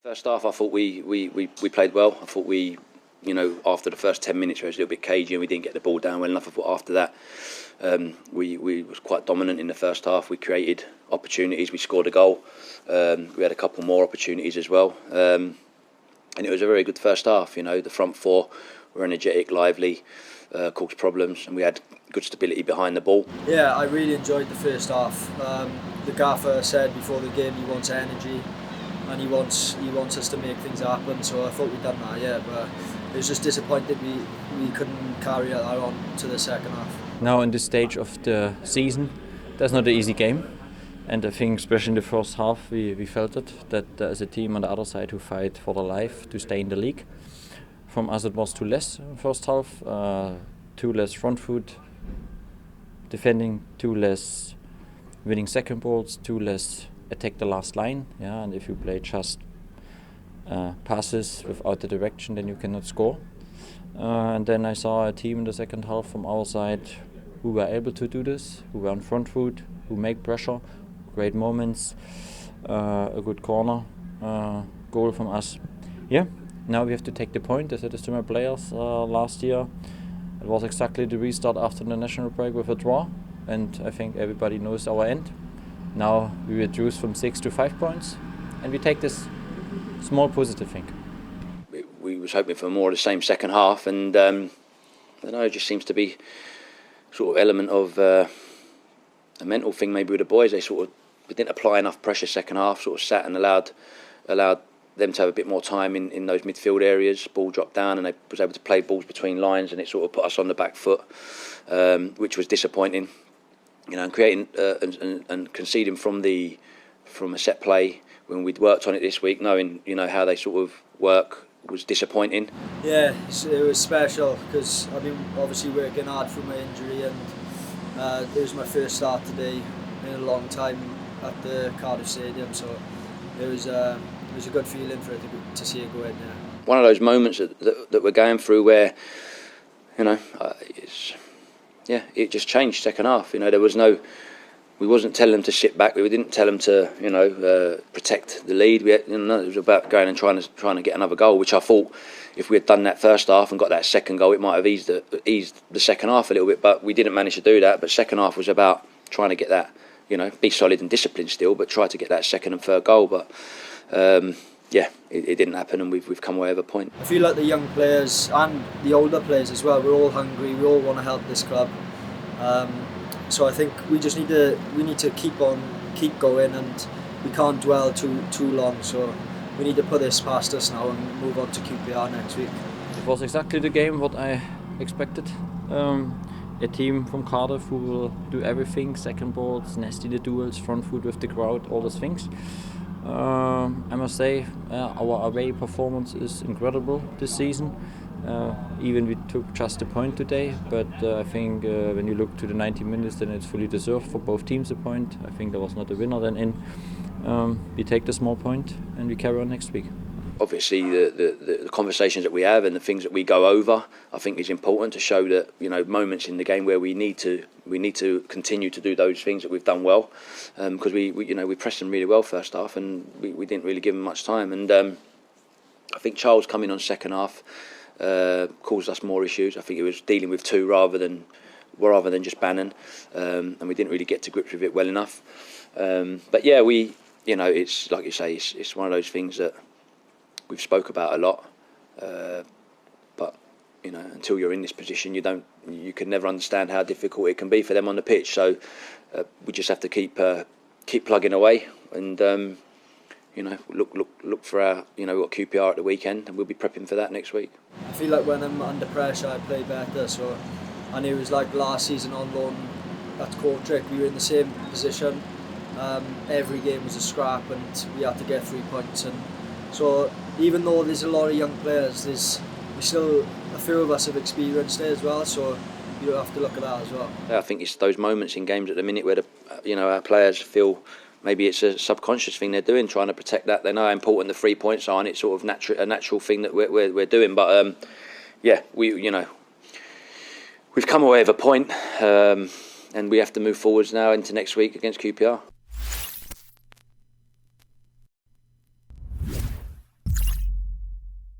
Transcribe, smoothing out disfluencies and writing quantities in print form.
First half, I thought we played well. I thought we, after the first 10 minutes, we was a little bit cagey and we didn't get the ball down well enough. I thought after that, we was quite dominant in the first half. We created opportunities. We scored a goal. We had a couple more opportunities as well. And it was a very good first half. The front four were energetic, lively, caused problems, and we had good stability behind the ball. Yeah, I really enjoyed the first half. The gaffer said before the game he wants energy and he wants us to make things happen, so I thought we'd done that, yeah, but it was just disappointed we couldn't carry that on to the second half. Now in this stage of the season, that's not an easy game, and I think especially in the first half we felt it, that there is a team on the other side who fight for their life to stay in the league. From us it was 2 less in the first half, 2 less front foot defending, 2 less winning second balls, 2 less attack the last line, and if you play just passes without the direction, then you cannot score. And then I saw a team in the second half from our side who were able to do this, who were on front foot, who make pressure, great moments, a good corner, goal from us. Yeah, now we have to take the point. I said this to my players last year. It was exactly the restart after the national break with a draw, and I think everybody knows our end. Now we reduce from 6 to 5 points, and we take this small positive thing. We was hoping for more of the same second half, and I don't know, it just seems to be sort of element of a mental thing maybe with the boys. We didn't apply enough pressure second half, sort of sat and allowed them to have a bit more time in those midfield areas. Ball dropped down and they was able to play balls between lines, and it sort of put us on the back foot, which was disappointing. And creating and conceding from a set play when we'd worked on it this week, knowing how they sort of work, was disappointing. Yeah, it was special because I've been obviously working hard through my injury, and it was my first start today in a long time at the Cardiff Stadium, so it was a good feeling for it to see it go in there. One of those moments that we're going through where it just changed second half. We wasn't telling them to sit back. We didn't tell them to protect the lead. It was about going and trying to get another goal, which I thought if we had done that first half and got that second goal, it might have eased the second half a little bit. But we didn't manage to do that. But second half was about trying to get that, be solid and disciplined still, but try to get that second and third goal. But it didn't happen, and we've come away with a point. I feel like the young players and the older players as well, we're all hungry, we all want to help this club. So I think we just need to keep going, and we can't dwell too long. So we need to put this past us now and move on to QPR next week. It was exactly the game what I expected. A team from Cardiff who will do everything, second balls, nasty the duels, front foot with the crowd, all those things. I must say our away performance is incredible this season. Even we took just a point today, but I think when you look to the 90 minutes, then it's fully deserved for both teams a point. I think there was not a winner then in. We take the small point and we carry on next week. Obviously, the conversations that we have and the things that we go over, I think is important to show that moments in the game where we need to continue to do those things that we've done well, because we pressed them really well first half and we didn't really give them much time. And I think Charles coming on second half caused us more issues. I think it was dealing with 2 rather than just Bannon, and we didn't really get to grips with it well enough. But yeah, it's like you say, it's one of those things that we've spoke about a lot, but until you're in this position, you can never understand how difficult it can be for them on the pitch. So we just have to keep plugging away, and look for our we've got QPR at the weekend, and we'll be prepping for that next week. I feel like when I'm under pressure, I play better. So, and it was like last season on loan at Kortrijk, we were in the same position. Every game was a scrap, and we had to get 3 points. And so, even though there's a lot of young players, there's still a few of us have experienced it as well. So you have to look at that as well. Yeah, I think it's those moments in games at the minute where our players feel maybe it's a subconscious thing they're doing, trying to protect that. They know how important the 3 points are, and it's sort of a natural thing that we're doing. But we've come away with a point, and we have to move forwards now into next week against QPR.